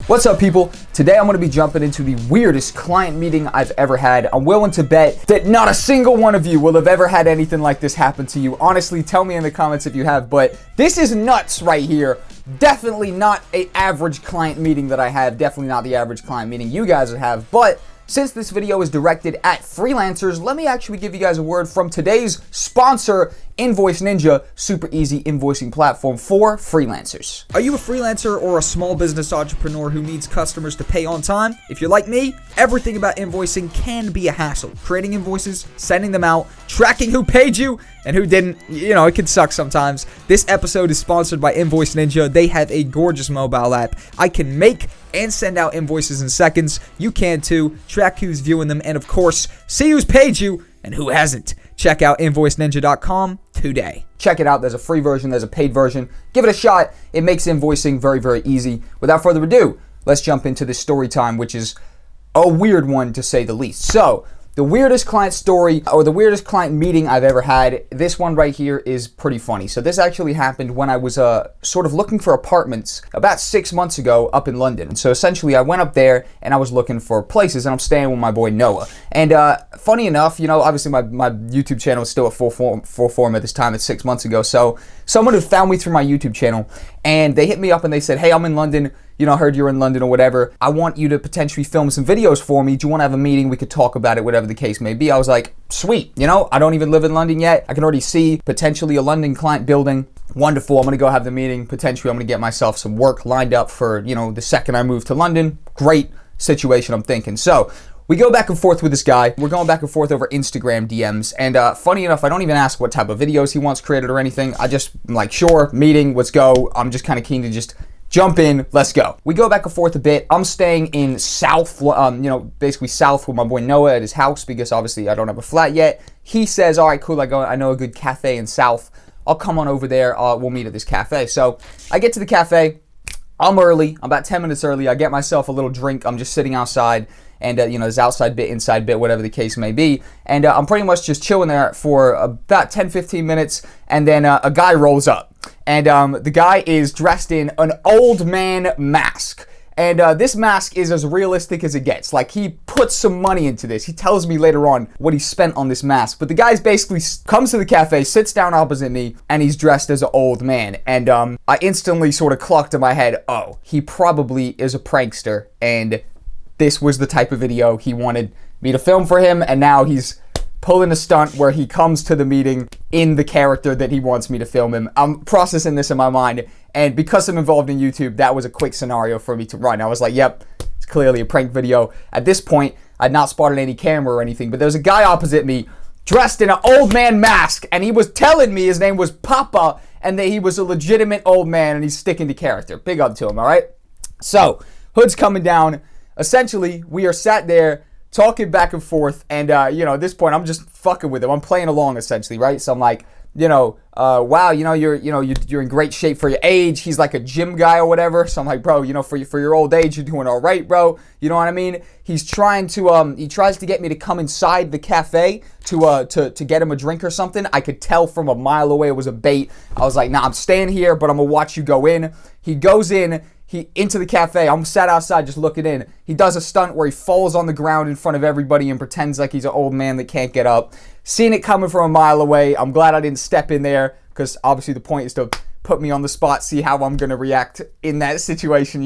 What's up, people? Today I'm going to be jumping into the weirdest client meeting I've ever had. I'm willing to bet that not a single one of you will have ever had anything like this happen to you. Honestly, tell me in the comments if you have, but this is nuts right here. Definitely not an average client meeting that I have. Definitely not the average client meeting you guys would have, but since this video is directed at freelancers, let me actually give you guys a word from today's sponsor, Invoice Ninja, super easy invoicing platform for freelancers. Are you a freelancer or a small business entrepreneur who needs customers to pay on time? If you're like me, everything about invoicing can be a hassle. Creating invoices, sending them out, tracking who paid you and who didn't, you know, it can suck sometimes. This episode is sponsored by Invoice Ninja. They have a gorgeous mobile app. I can make and send out invoices in seconds. You can too. Track who's viewing them and, of course, see who's paid you and who hasn't. Check out invoiceninja.com today. Check it out. There's a free version. There's a paid version. Give it a shot. It makes invoicing very, very easy. Without further ado, let's jump into this story time, which is a weird one to say the least. So, the weirdest client story or the weirdest client meeting I've ever had, this one right here is pretty funny. So this actually happened when I was sort of looking for apartments about 6 months ago up in London. So essentially I went up there and I was looking for places and I'm staying with my boy Noah. And funny enough, you know, obviously my YouTube channel is still at full form at this time. It's 6 months ago. So someone who found me through my YouTube channel and they hit me up and they said, hey, I'm in London. You know, I heard you're in London or whatever. I want you to potentially film some videos for me. Do you want to have a meeting? We could talk about it, whatever the case may be. I was like, sweet. You know, I don't even live in London yet. I can already see potentially a London client building. Wonderful. I'm going to go have the meeting. Potentially, I'm going to get myself some work lined up for, you know, the second I move to London. Great situation, I'm thinking. So we go back and forth with this guy. We're going back and forth over Instagram DMs. And funny enough, I don't even ask what type of videos he wants created or anything. I just, I'm like, sure, meeting, let's go. I'm just kind of keen to just jump in, let's go. We go back and forth a bit. I'm staying in South, basically South with my boy Noah at his house because obviously I don't have a flat yet. He says, all right, cool, I know a good cafe in South. I'll come on over there. We'll meet at this cafe. So I get to the cafe. I'm early. I'm about 10 minutes early. I get myself a little drink. I'm just sitting outside. And, there's outside bit, inside bit, whatever the case may be. And I'm pretty much just chilling there for about 10, 15 minutes. And then a guy rolls up. And the guy is dressed in an old man mask. And this mask is as realistic as it gets. Like, he put some money into this. He tells me later on what he spent on this mask. But the guy's basically comes to the cafe, sits down opposite me, and he's dressed as an old man. And I instantly sort of clucked in my head, oh, he probably is a prankster. And this was the type of video he wanted me to film for him, and now he's pulling a stunt where he comes to the meeting in the character that he wants me to film him. I'm processing this in my mind, and because I'm involved in YouTube, that was a quick scenario for me to run. I was like, yep, it's clearly a prank video. At this point, I'd not spotted any camera or anything, but there was a guy opposite me dressed in an old man mask, and he was telling me his name was Papa, and that he was a legitimate old man, and he's sticking to character. Big up to him, all right? So, hood's coming down. Essentially, we are sat there talking back and forth, and at this point, I'm just fucking with him. I'm playing along, essentially, right? So I'm like, wow, you're in great shape for your age. He's like a gym guy or whatever. So I'm like, bro, for your old age, you're doing all right, bro. You know what I mean? He's trying to, he tries to get me to come inside the cafe to get him a drink or something. I could tell from a mile away it was a bait. I was like, nah, I'm staying here, but I'm gonna watch you go in. He goes in. Into the cafe. I'm sat outside just looking in. He does a stunt where he falls on the ground in front of everybody and pretends like he's an old man that can't get up. Seeing it coming from a mile away, I'm glad I didn't step in there because obviously the point is to put me on the spot, see how I'm going to react in that situation,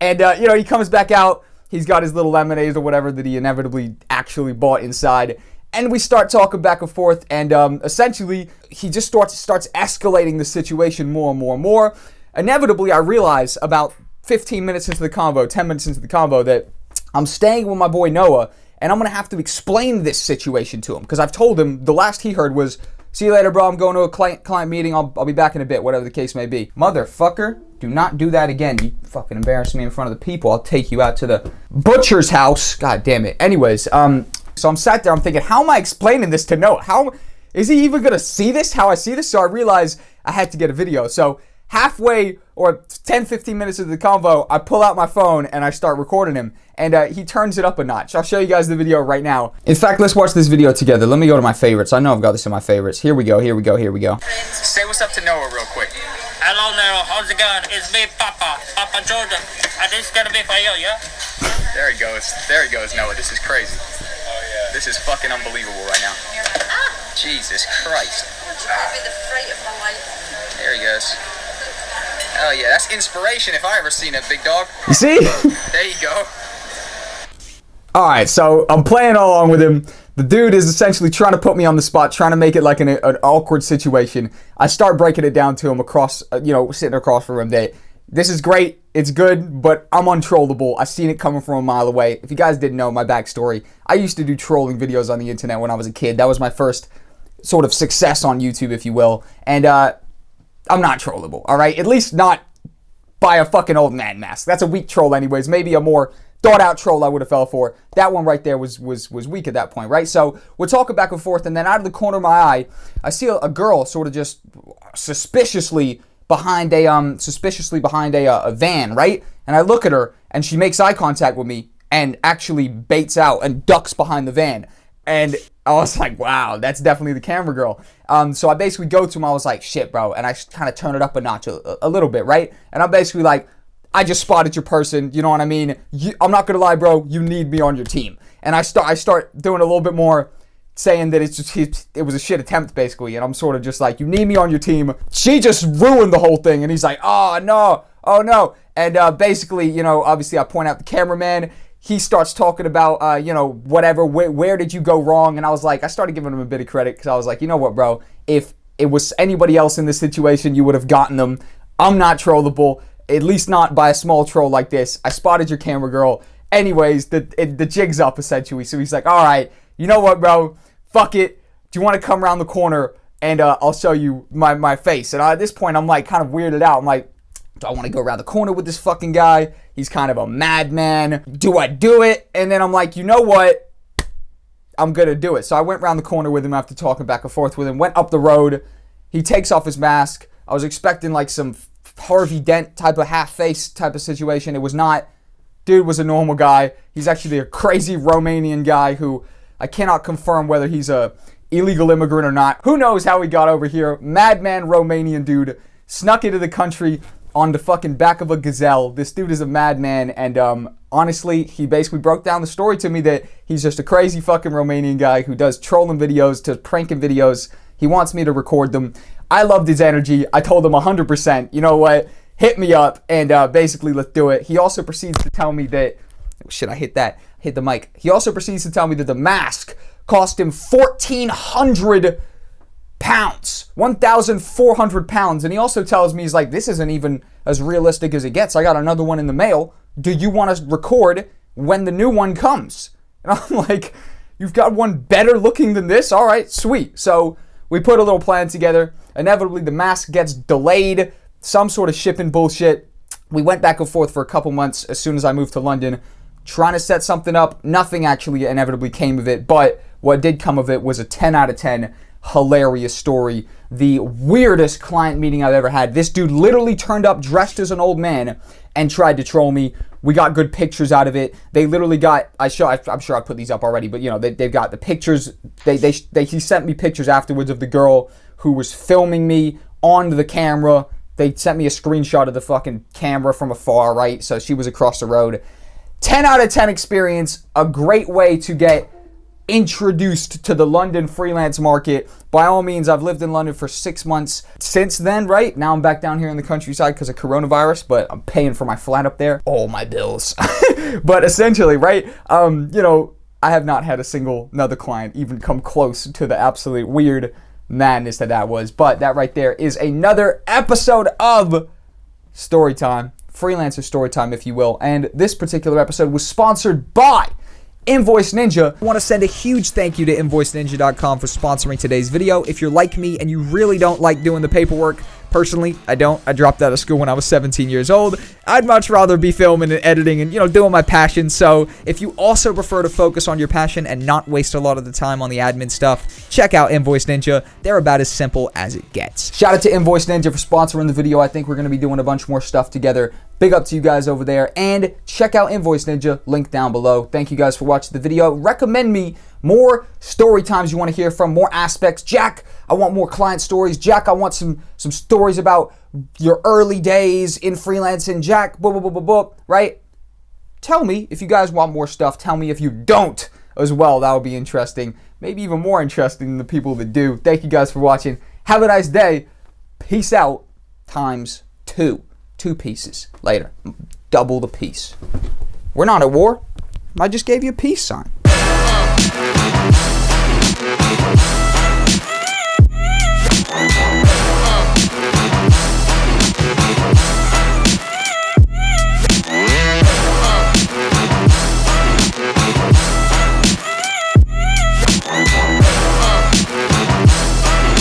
And, he comes back out. He's got his little lemonade or whatever that he inevitably actually bought inside. And we start talking back and forth. And essentially, he just starts escalating the situation more and more and more. Inevitably, I realize about 15 minutes into the convo, 10 minutes into the convo, that I'm staying with my boy Noah, and I'm going to have to explain this situation to him. Because I've told him, the last he heard was, see you later, bro, I'm going to a client meeting, I'll be back in a bit, whatever the case may be. Motherfucker, do not do that again. You fucking embarrass me in front of the people. I'll take you out to the butcher's house. God damn it. Anyways, so I'm sat there, I'm thinking, how am I explaining this to Noah? How is he even going to see this, how I see this? So I realized I had to get a video. So halfway or 10, 15 minutes into the convo, I pull out my phone and I start recording him. And he turns it up a notch. I'll show you guys the video right now. In fact, let's watch this video together. Let me go to my favorites. I know I've got this in my favorites. Here we go. Say what's up to Noah real quick. Hello, Nero, how's it going? It's me, Papa Jordan. And this is gonna be for you, yeah? There he goes. There he goes, Noah. This is crazy. Oh, yeah. This is fucking unbelievable right now. Jesus Christ. It's gonna be the fright of my life. There he goes. Oh, yeah. That's inspiration if I ever seen it, big dog. You see? There you go. Alright, so I'm playing along with him. The dude is essentially trying to put me on the spot, trying to make it like an awkward situation. I start breaking it down to him across, sitting across from him that this is great, it's good, but I'm untrollable. I seen it coming from a mile away. If you guys didn't know my backstory, I used to do trolling videos on the internet when I was a kid. That was my first sort of success on YouTube, if you will. And I'm not trollable, alright? At least not by a fucking old man mask. That's a weak troll anyways. Maybe a more thought out troll I would have fell for. That one right there was weak at that point, right? So we're talking back and forth, and then out of the corner of my eye, I see a girl sort of just suspiciously behind a van, right? And I look at her, and she makes eye contact with me, and actually baits out and ducks behind the van. And I was like, wow, that's definitely the camera girl. So I basically go to him, I was like, shit, bro, and I kind of turn it up a notch a little bit, right? And I'm basically like, I just spotted your person, you know what I mean? I'm not gonna lie, bro, you need me on your team. And I start doing a little bit more, saying that it was a shit attempt, basically. And I'm sort of just like, you need me on your team. She just ruined the whole thing. And he's like, oh no. And basically, obviously I point out the cameraman. He starts talking about, whatever, where did you go wrong? And I started giving him a bit of credit, because I was like, you know what, bro? If it was anybody else in this situation, you would have gotten them. I'm not trollable. At least not by a small troll like this. I spotted your camera girl. Anyways, the jig's up, essentially. So he's like, all right, you know what, bro? Fuck it. Do you want to come around the corner and I'll show you my face? And at this point, I'm like kind of weirded out. I'm like, do I want to go around the corner with this fucking guy? He's kind of a madman. Do I do it? And then I'm like, you know what? I'm going to do it. So I went around the corner with him after talking back and forth with him. Went up the road. He takes off his mask. I was expecting like some Harvey Dent type of half-face type of situation. It was not. Dude was a normal guy. He's actually a crazy Romanian guy who I cannot confirm whether he's a illegal immigrant or not. Who knows how he got over here. Madman Romanian dude snuck into the country on the fucking back of a gazelle. This dude is a madman, and honestly, he basically broke down the story to me that he's just a crazy fucking Romanian guy who does trolling videos to pranking videos. He wants me to record them. I loved his energy. I told him 100%, you know what, hit me up, and basically let's do it. He also proceeds to tell me that, shit, I hit the mic. He also proceeds to tell me that the mask cost him 1,400 pounds, 1,400 pounds. And he also tells me, he's like, this isn't even as realistic as it gets. I got another one in the mail. Do you want to record when the new one comes? And I'm like, you've got one better looking than this? All right, sweet. So we put a little plan together. Inevitably, the mask gets delayed, some sort of shipping bullshit. We went back and forth for a couple months as soon as I moved to London, trying to set something up. Nothing actually inevitably came of it, but what did come of it was a 10 out of 10 hilarious story. The weirdest client meeting I've ever had. This dude literally turned up dressed as an old man and tried to troll me. We got good pictures out of it. They literally got, I'm sure I put these up already, but they've got the pictures. He sent me pictures afterwards of the girl who was filming me on the camera. They sent me a screenshot of the fucking camera from afar, right? So she was across the road. 10 out of 10 experience. A great way to get introduced to the London freelance market. By all means, I've lived in London for 6 months since then, right? Now I'm back down here in the countryside because of coronavirus, but I'm paying for my flat up there. All my bills. But essentially, right? I have not had a single another client even come close to the absolute weird madness that was. But that right there is another episode of Storytime. Freelancer Storytime, if you will. And this particular episode was sponsored by Invoice Ninja. I want to send a huge thank you to InvoiceNinja.com for sponsoring today's video. If you're like me and you really don't like doing the paperwork, personally, I don't. I dropped out of school when I was 17 years old. I'd much rather be filming and editing and, doing my passion. So if you also prefer to focus on your passion and not waste a lot of the time on the admin stuff, check out Invoice Ninja. They're about as simple as it gets. Shout out to Invoice Ninja for sponsoring the video. I think we're going to be doing a bunch more stuff together. Big up to you guys over there. And check out Invoice Ninja, link down below. Thank you guys for watching the video. Recommend me more story times you want to hear from, more aspects. Jack, I want more client stories. Jack, I want some stories about your early days in freelancing. Jack, blah, blah, blah, blah, blah, right? Tell me if you guys want more stuff. Tell me if you don't as well. That would be interesting. Maybe even more interesting than the people that do. Thank you guys for watching. Have a nice day. Peace out times 2. 2 pieces later. Double the piece. We're not at war. I just gave you a peace sign.